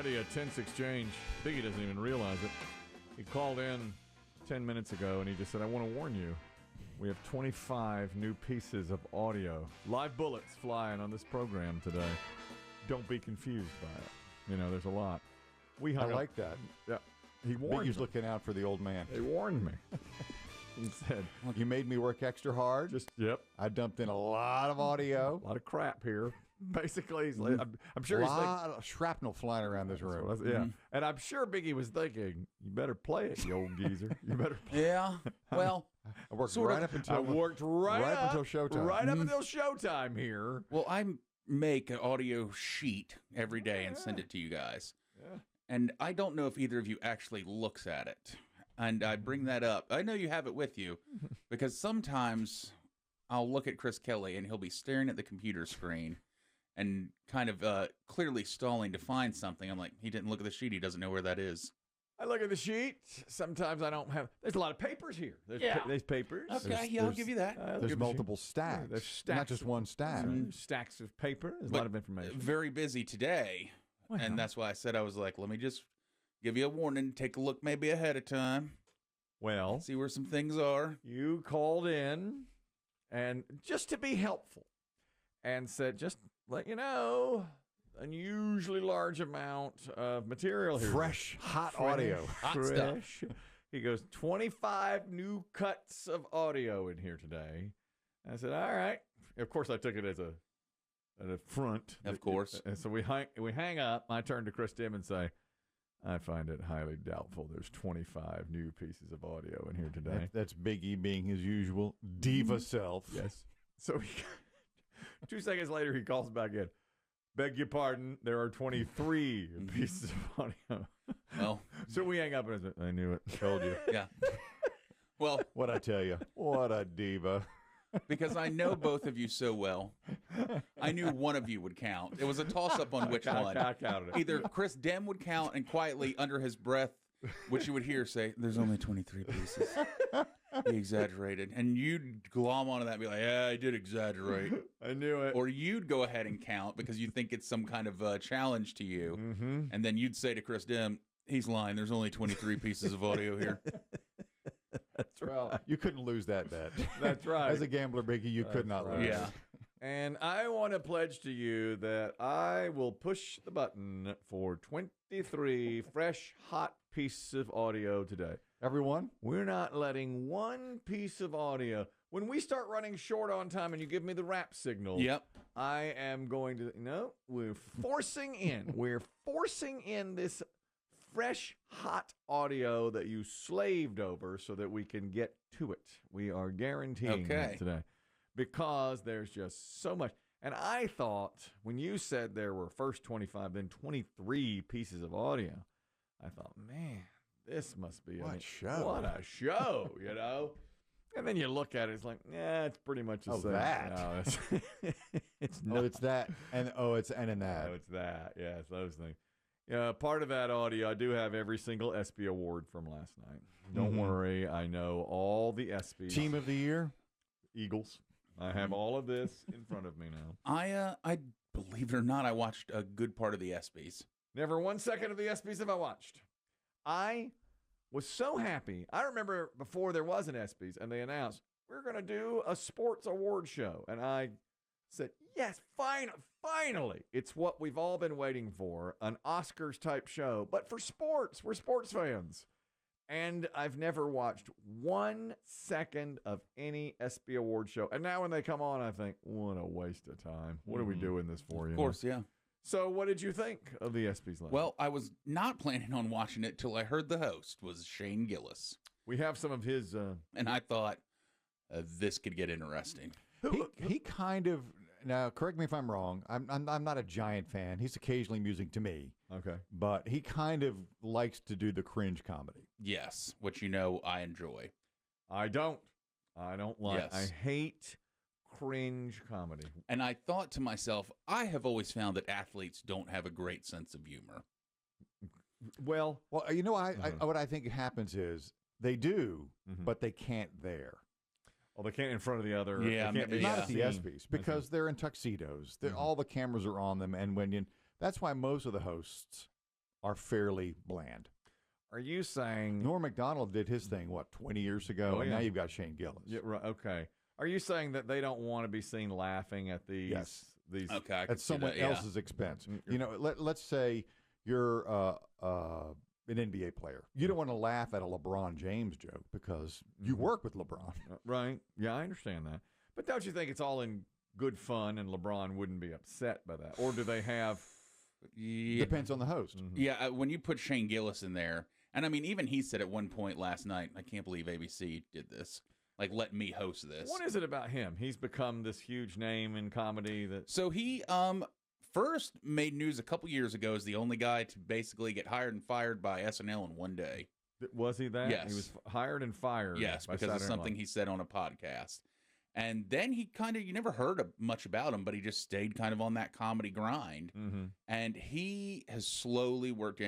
already a tense exchange. Biggie doesn't even realize it. He called in 10 minutes ago, and he just said, I want to warn you. We have 25 new pieces of audio. Live bullets flying on this program today. Don't be confused by it. You know, there's a lot. I like that. Yeah. He warned Biggie's me. looking out for the old man. He warned me. He said, You made me work extra hard. Yep. I dumped in a lot of audio. A lot of crap here. Basically, he's like, I'm sure he's thinking. A lot of shrapnel flying around this room. Yeah. And I'm sure Biggie was thinking, you better play it, you old geezer. You better play it. Yeah. Well, I worked right up until showtime. Right up until showtime here. Well, I make an audio sheet every day and send it to you guys. Yeah. And I don't know if either of you actually looks at it. And I bring that up. I know you have it with you because sometimes I'll look at Chris Kelly and he'll be staring at the computer screen and kind of clearly stalling to find something. I'm like, he didn't look at the sheet. He doesn't know where that is. I look at the sheet. Sometimes I don't have. There's a lot of papers here. There's papers. Okay, yeah, I'll give you that. There's multiple stacks. There's stacks. Not just one stack. Stacks of paper. There's a lot of information. Very busy today. Well. And that's why I said, I was like, let me just give you a warning. Take a look maybe ahead of time. Well, see where some things are. You called in and just to be helpful and said, just let you know, unusually large amount of material here. Fresh, hot audio. Hot stuff. He goes, 25 new cuts of audio in here today. I said, all right. Of course, I took it as an affront. Of course. And so we hang up. I turn to Chris Demm and say, I find it highly doubtful there's 25 new pieces of audio in here today. That's Biggie being his usual diva self. Yes. So 2 seconds later, he calls back in. Beg your pardon, there are 23 pieces of audio. Well, so we hang up and I said, I knew it. Told you. Yeah. Well, what'd I tell you? What a diva. Because I know both of you so well. I knew one of you would count. It was a toss-up on which one. I counted it. Either Chris Demm would count and quietly, under his breath, which you would hear say, there's only 23 pieces. He exaggerated. And you'd glom onto that and be like, yeah, I did exaggerate. I knew it. Or you'd go ahead and count because you think it's some kind of challenge to you. Mm-hmm. And then you'd say to Chris Demm, he's lying. There's only 23 pieces of audio here. That's right. Well, you couldn't lose that bet. That's right. As a gambler, Biggie, you could not lose. Yeah. And I want to pledge to you that I will push the button for 23 fresh, hot pieces of audio today. Everyone? We're not letting one piece of audio. When we start running short on time and you give me the rap signal, yep, I am going to, no, we're forcing in this fresh, hot audio that you slaved over so that we can get to it. We are guaranteeing that today because there's just so much. And I thought when you said there were first 25, then 23 pieces of audio, I thought, man, this must be what show. What a show, you know? And then you look at it, it's like, yeah, it's pretty much the same. That. No, it's not. It's that. And it's and that. Oh, it's that. Yeah, it's those things. Yeah, part of that audio, I do have every single ESPY award from last night. Don't worry, I know all the ESPYs. Team of the year? Eagles. I have all of this in front of me now. I believe it or not, I watched a good part of the ESPYs. Never 1 second of the ESPYs have I watched. I was so happy. I remember before there was an ESPYs and they announced, we're going to do a sports award show. And I said, yes, finally. It's what we've all been waiting for, an Oscars type show, but for sports. We're sports fans. And I've never watched 1 second of any ESPY award show. And now when they come on, I think, what a waste of time. What are we doing this for? Of course, yeah. So what did you think of the ESPYs last Well, I was not planning on watching it till I heard the host was Shane Gillis. We have some of his... and I thought, this could get interesting. He kind of... Now, correct me if I'm wrong. I'm not a giant fan. He's occasionally amusing to me. Okay. But he kind of likes to do the cringe comedy. Yes, which you know I enjoy. I don't like. Yes. I hate cringe comedy. And I thought to myself, I have always found that athletes don't have a great sense of humor. Well, you know, what I think happens is they do, but they can't there. Well, they can't in front of the other. Yeah, they can't be not at the seen. ESPYs because they're in tuxedos. All the cameras are on them, and that's why most of the hosts are fairly bland. Are you saying Norm Macdonald did his thing, 20 years ago, Oh, and yeah. now you've got Shane Gillis. Yeah, right, okay. Are you saying that they don't want to be seen laughing at these? Yes. These. Okay, I can At see someone that, yeah. else's expense. Let's say you're an NBA player. You don't want to laugh at a LeBron James joke because you work with LeBron. Right. Yeah, I understand that. But don't you think it's all in good fun, and LeBron wouldn't be upset by that, or do they have? Yeah, Depends on the host. yeah. When you put Shane Gillis in there, and I mean, even he said at one point last night, "I can't believe ABC did this. Like, let me host this." What is it about him? He's become this huge name in comedy that. So he first made news a couple years ago as the only guy to basically get hired and fired by SNL in one day. Was he that? Yes. He was hired and fired. Yes, by because of Saturday Night something Live. he said on a podcast. And then he you never heard much about him, but he just stayed kind of on that comedy grind. Mhm. And he has slowly worked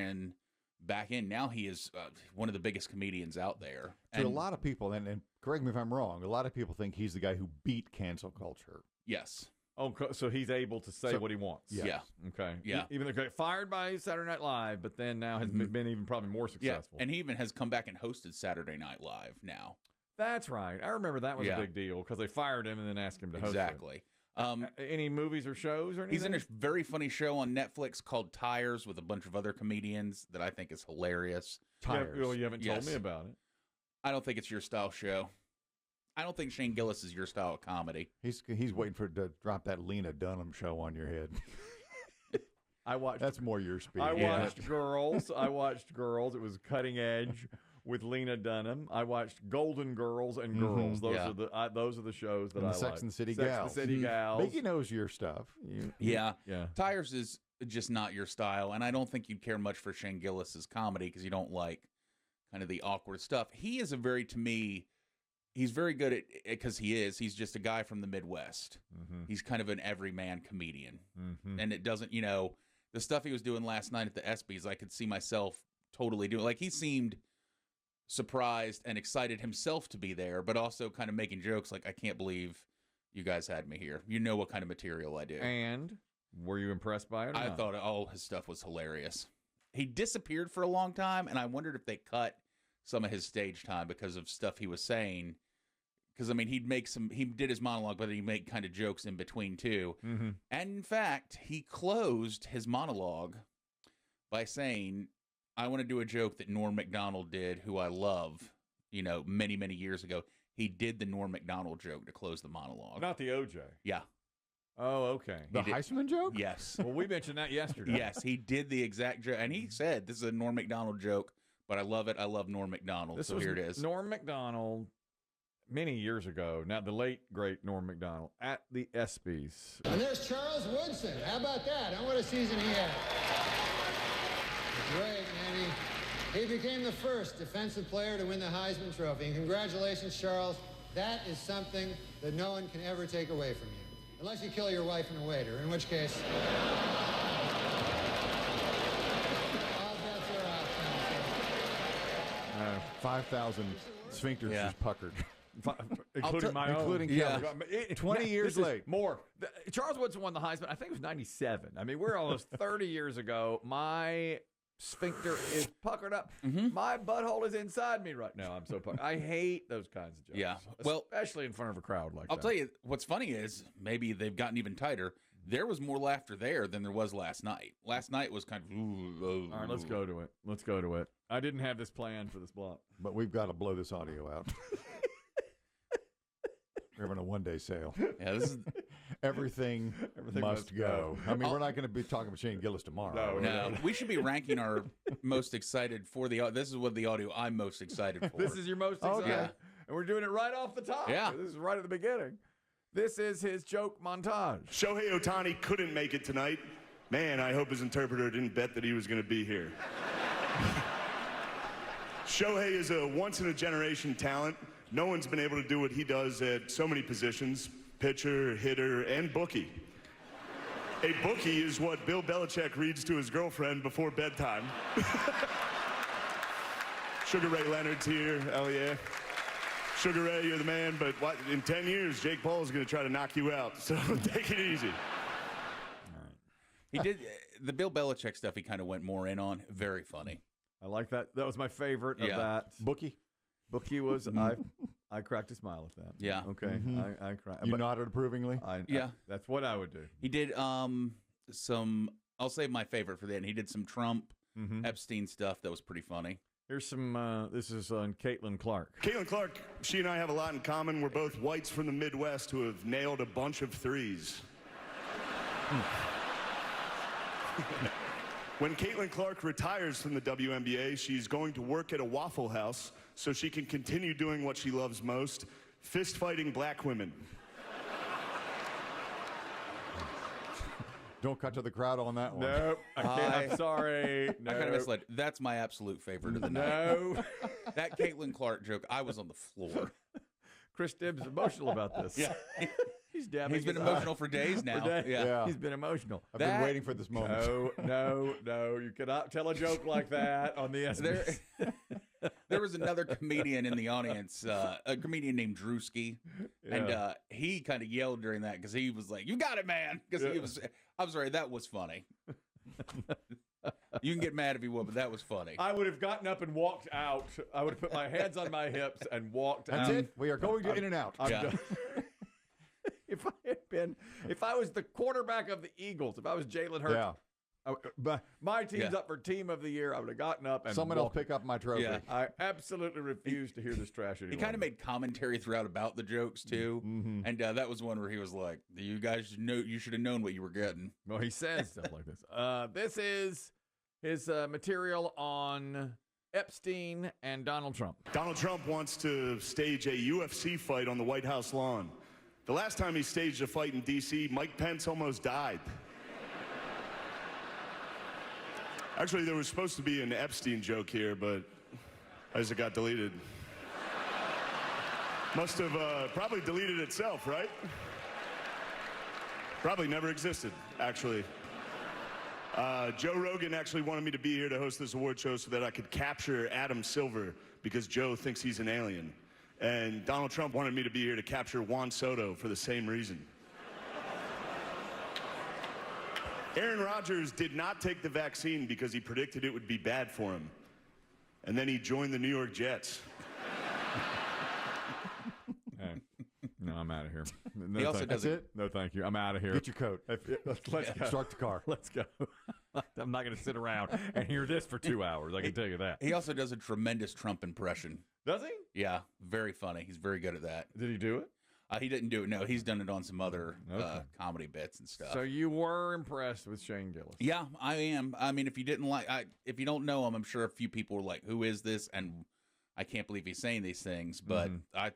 back in. Now he is one of the biggest comedians out there. To a lot of people, and correct me if I'm wrong, a lot of people think he's the guy who beat cancel culture. Yes. Oh, so he's able to say what he wants. Yes. Yeah. Okay. Yeah. Even though he got fired by Saturday Night Live, but then now has been even probably more successful. Yeah. And he even has come back and hosted Saturday Night Live now. That's right. I remember that was a big deal because they fired him and then asked him to host it. Exactly. Any movies or shows or anything? He's in a very funny show on Netflix called Tires with a bunch of other comedians that I think is hilarious. Tires. Well, you haven't told Yes. me about it. I don't think it's your style show. I don't think Shane Gillis is your style of comedy. He's waiting for it to drop that Lena Dunham show on your head. I watched. That's more your speed. I Yeah. watched Girls. I watched Girls. It was cutting edge with Lena Dunham. I watched Golden Girls and Girls. Those Yeah. are those are the shows that And I the Sex like. and the City Sex Gals. and the City Gals. Biggie knows your stuff. Yeah. Yeah. Tires is just not your style, and I don't think you'd care much for Shane Gillis's comedy because you don't like kind of the awkward stuff. He is to me, he's very good at it because he's just a guy from the Midwest. He's kind of an everyman comedian. And it doesn't, the stuff he was doing last night at the ESPYs, I could see myself totally doing. Like, he seemed surprised and excited himself to be there, but also kind of making jokes like, I can't believe you guys had me here. You know what kind of material I do. And were you impressed by it? Or I not? thought all his stuff was hilarious. He disappeared for a long time, and I wondered if they cut some of his stage time because of stuff he was saying. Because, I mean, he did his monologue, but he'd make kind of jokes in between, too. And, in fact, he closed his monologue by saying, I want to do a joke that Norm Macdonald did, who I love, many, many years ago. He did the Norm Macdonald joke to close the monologue. Not the OJ. Yeah. Oh, okay. The Heisman joke? Yes. Well, we mentioned that yesterday. Yes, he did the exact joke. And he said, this is a Norm Macdonald joke, but I love it. I love Norm Macdonald. This So was here it is. Norm Macdonald many years ago. Now, the late, great Norm Macdonald at the ESPYs. And there's Charles Woodson. How about that? And what a season he had. Great, man. He became the first defensive player to win the Heisman Trophy. And congratulations, Charles. That is something that no one can ever take away from you. Unless you kill your wife and a waiter, in which case... all bets are off. 5,000 sphincters Yeah. just puckered. Including my own. including Yeah. Kelly. 20 years This is late. More. Charles Woodson won the Heisman. I think it was 97. I mean, we're almost 30 years ago. My sphincter is puckered up. My butthole is inside me right now. I'm so puckered. I hate those kinds of jokes. Yeah. Well, especially in front of a crowd like I'll that. tell you, what's funny is maybe they've gotten even tighter. There was more laughter there than there was last night. Last night was kind of... All right, let's go to it. Let's go to it. I didn't have this planned for this block. But we've got to blow this audio out. We're having a one-day sale. Yeah, this is... Everything must go. I mean, we're not going to be talking about Shane Gillis tomorrow. No, we should be ranking our most excited for the... This is what the audio I'm most excited for. This is your most exciting. Okay. And we're doing it right off the top. Yeah. This is right at the beginning. This is his joke montage. Shohei Ohtani couldn't make it tonight. Man, I hope his interpreter didn't bet that he was going to be here. Shohei is a once-in-a-generation talent. No one's been able to do what he does at so many positions: pitcher, hitter, and bookie. A bookie is what Bill Belichick reads to his girlfriend before bedtime. Sugar Ray Leonard's here. Oh, yeah. Sugar Ray, you're the man, but in 10 years, Jake Paul is going to try to knock you out, so take it easy. He did... the Bill Belichick stuff he kind of went more in on. Very funny. I like that. That was my favorite of Yeah. that. Bookie. Bookie was I cracked a smile at that. Yeah. Okay. I cried. You nodded approvingly. Yeah. That's what I would do. He did some. I'll save my favorite for the end. He did some Trump Epstein stuff that was pretty funny. Here's some. This is on Caitlin Clark. Caitlin Clark, she and I have a lot in common. We're both whites from the Midwest who have nailed a bunch of threes. When Caitlin Clark retires from the WNBA, she's going to work at a Waffle House so she can continue doing what she loves most, fist fighting black women. Don't cut to the crowd on that one. Nope. I can't. I'm sorry. No. I kind of misled. That's my absolute favorite of the night. No. That Caitlin Clark joke, I was on the floor. Chris Dibbs is emotional about this. Yeah. He's dabbing. He's been his emotional eye. for days now. days. Yeah. He's been emotional. I've been waiting for this moment. No. You cannot tell a joke like that on the SBS. There was another comedian in the audience, a comedian named Drewski, and he kind of yelled during that because he was like, "You got it, man!" Because he was. I'm sorry, that was funny. You can get mad if you want, but that was funny. I would have gotten up and walked out. I would have put my hands on my hips and walked out. That's it. We are going to In and Out. I'm Yeah. done. If I was the quarterback of the Eagles, if I was Jalen Hurts, Yeah. my team's up for team of the year, I would have gotten up and Someone else walked. pick up my trophy. Yeah. I absolutely refuse to hear this trash anymore. He kind of made commentary throughout about the jokes too, and that was one where he was like, "You guys know, you should have known what you were getting." Well, he says stuff like this. This is his material on Epstein and Donald Trump. Donald Trump wants to stage a UFC fight on the White House lawn. The last time he staged a fight in D.C., Mike Pence almost died. Actually, there was supposed to be an Epstein joke here, but as it got deleted. Must have probably deleted itself, right? Probably never existed, actually. Joe Rogan actually wanted me to be here to host this award show so that I could capture Adam Silver because Joe thinks he's an alien. And Donald Trump wanted me to be here to capture Juan Soto for the same reason. Aaron Rodgers did not take the vaccine because he predicted it would be bad for him. And then he joined the New York Jets. Hey, no, I'm out of here. No, He also thank- does That's it? No, thank you. I'm out of here. Get your coat. Let's go. Start the car. Let's go. I'm not going to sit around and hear this for 2 hours. I can tell you that. He also does a tremendous Trump impression. Does he? Yeah, very funny. He's very good at that. Did he do it? He didn't do it. No, he's done it on some other Okay. comedy bits and stuff. So you were impressed with Shane Gillis? Yeah, I am. I mean, if you didn't if you don't know him, I'm sure a few people were like, "Who is this?" And I can't believe he's saying these things, but I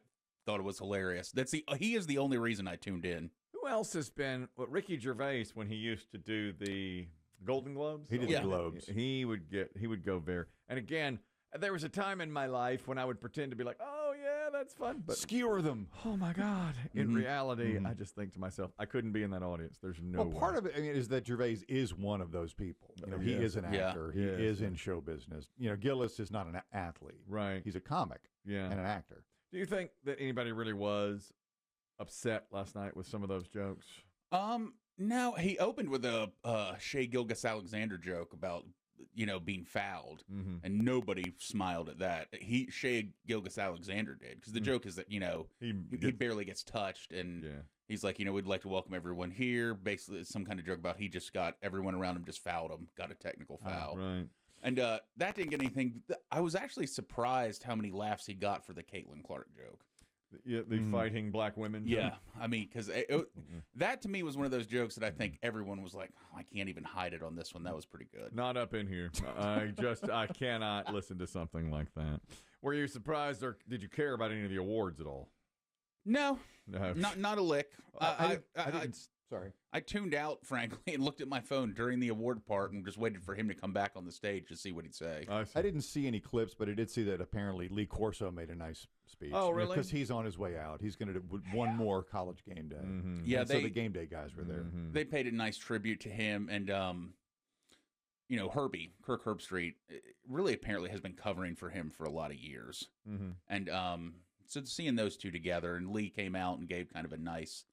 thought it was hilarious. He is the only reason I tuned in. Who else has been? Well, Ricky Gervais, when he used to do the Golden Globes, He did Yeah. the Globes. He would go very. And again, there was a time in my life when I would pretend to be like, "Oh yeah, that's fun," but Skewer them. oh my God, in reality, I just think to myself, I couldn't be in that audience. There's no Well, part of it, I mean, is that Gervais is one of those people. You know, he Yes. is an Yeah. actor. He Yes. is in show business. You know, Gillis is not an athlete. right. He's a comic Yeah. and an actor. Do you think that anybody really was upset last night with some of those jokes? No, he opened with a Shea Gilgis-Alexander joke about being fouled, and nobody smiled at that. Shea Gilgis-Alexander did because the joke is that he barely gets touched, and Yeah. he's like, we'd like to welcome everyone here. Basically, it's some kind of joke about he just got everyone around him just fouled him, got a technical foul, Right. and that didn't get anything. I was actually surprised how many laughs he got for the Caitlin Clark joke. Yeah, the fighting black women. Yeah, I mean, because that to me was one of those jokes that I think everyone was like, I can't even hide it on this one. That was pretty good. Not up in here. I cannot listen to something like that. Were you surprised, or did you care about any of the awards at all? No, No. not a lick. I didn't. Sorry. I tuned out, frankly, and looked at my phone during the award part and just waited for him to come back on the stage to see what he'd say. I see. I didn't see any clips, but I did see that apparently Lee Corso made a nice speech. Oh, really? Because he's on his way out. He's going to do one more College game day. Yeah, And so the game day guys were there. They paid a nice tribute to him, and Herbie, Kirk Herbstreit, really apparently has been covering for him for a lot of years, and so seeing those two together, and Lee came out and gave kind of a nice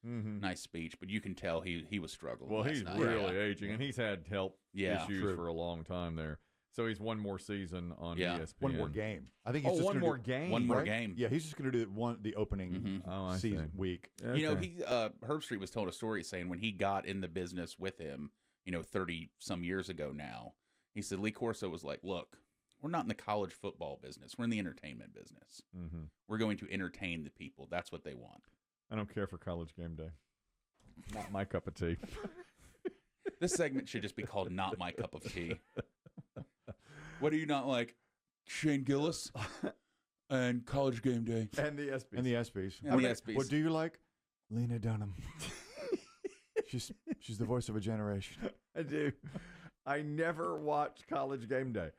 speech, but you can tell he was struggling. Well, last he's night. really aging, and he's had health Yeah, issues true. for a long time there. So he's one more season on Yeah. ESPN. One more game. I think he's Oh, just one gonna more do, game. One more right? game. Yeah, he's just going to do the opening Oh, I season see. week. You know, Okay. he Herb Street was told a story saying when he got in the business with him, 30 some years ago now, he said Lee Corso was like, "Look, we're not in the college football business. We're in the entertainment business. We're going to entertain the people. That's what they want." I don't care for College Game Day. Not my cup of tea. This segment should just be called "Not My Cup of Tea." What do you not like? Shane Gillis and College Game Day. And the ESPYs. And the ESPYs. And the ESPYs. What do you like? Lena Dunham. she's the voice of a generation. I do. I never watched College Game Day.